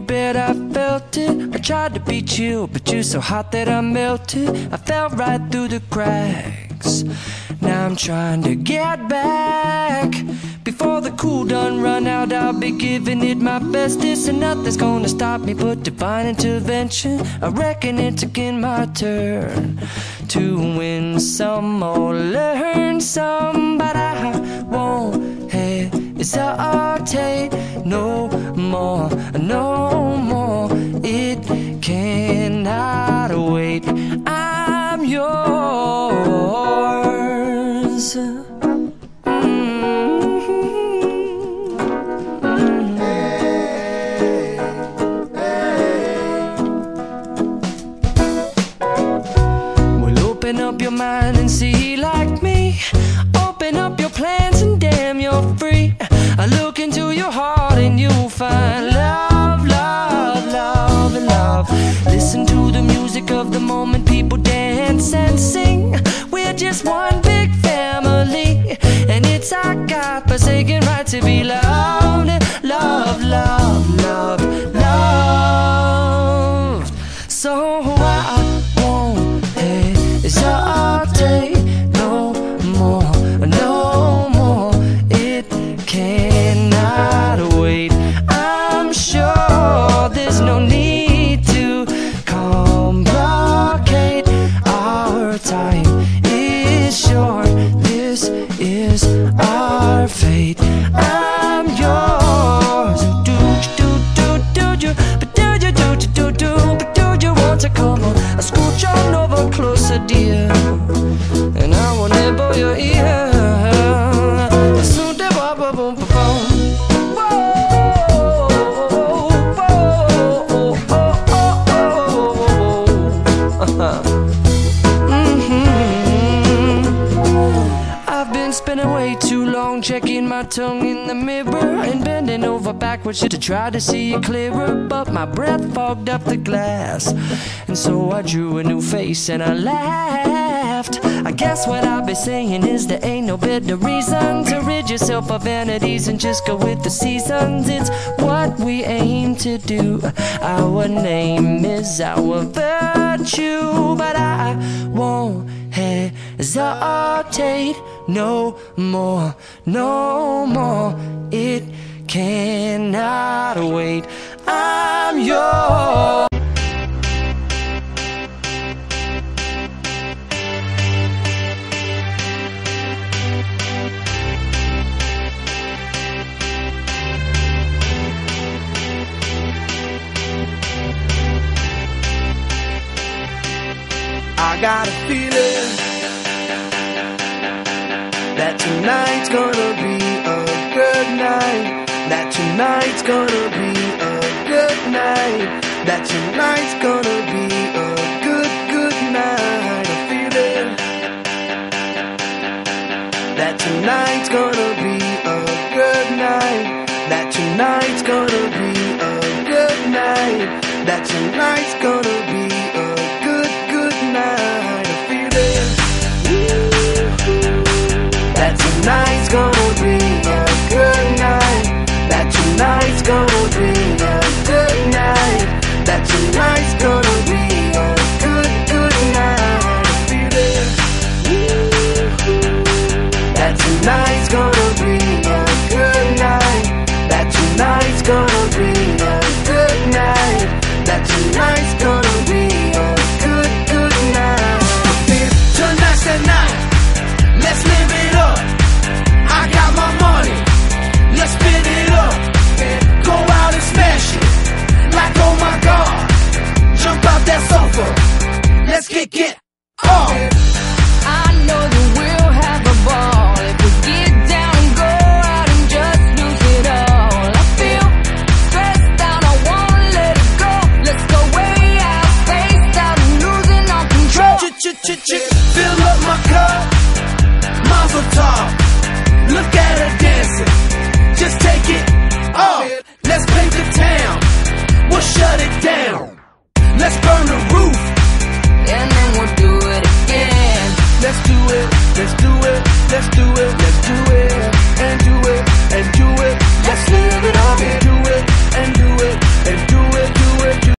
bed, I felt it. I tried to be chill, but you're so hot that I melted. I fell right through the cracks. Now I'm trying to get back. Before the cool done run out, I'll be giving it my bestest, and nothing's gonna stop me but divine intervention. I reckon it's again my turn to win some or learn some, but I won't hesitate no more, no more. It cannot wait. I'm yours. Open up your mind and see like me. Open up your plans and damn, you're free. I look into your heart and you'll find love, love, love, and love. Listen to the music of the moment, people dance and sing. We're just one big family, and it's our God-forsaken right to be loved. Love, love, love, loved. So I won't hesitate no more, no more. It cannot wait. I'm sure there's no need to complicate. Our time is short. This is our fate. I'm yours. Do you, but do you, but do you want to come on? I scooch on over closer, dear, and I will nibble your ear. I've been spending way too long checking my tongue in the mirror and bending over backwards to try to see it clearer, but my breath fogged up the glass, and so I drew a new face and I laughed. I guess what I'll be saying is there ain't no better reason to rid yourself of vanities and just go with the seasons. It's what we aim to do. Our name is our virtue, but I won't hesitate no more, no more. It cannot wait. I'm yours. I got a feeling that tonight's gonna be a good night. That tonight's gonna be a good night. That tonight's gonna be a good, good night. A feeling that tonight's gonna be a good night. That tonight's gonna be a good night. That tonight's gonna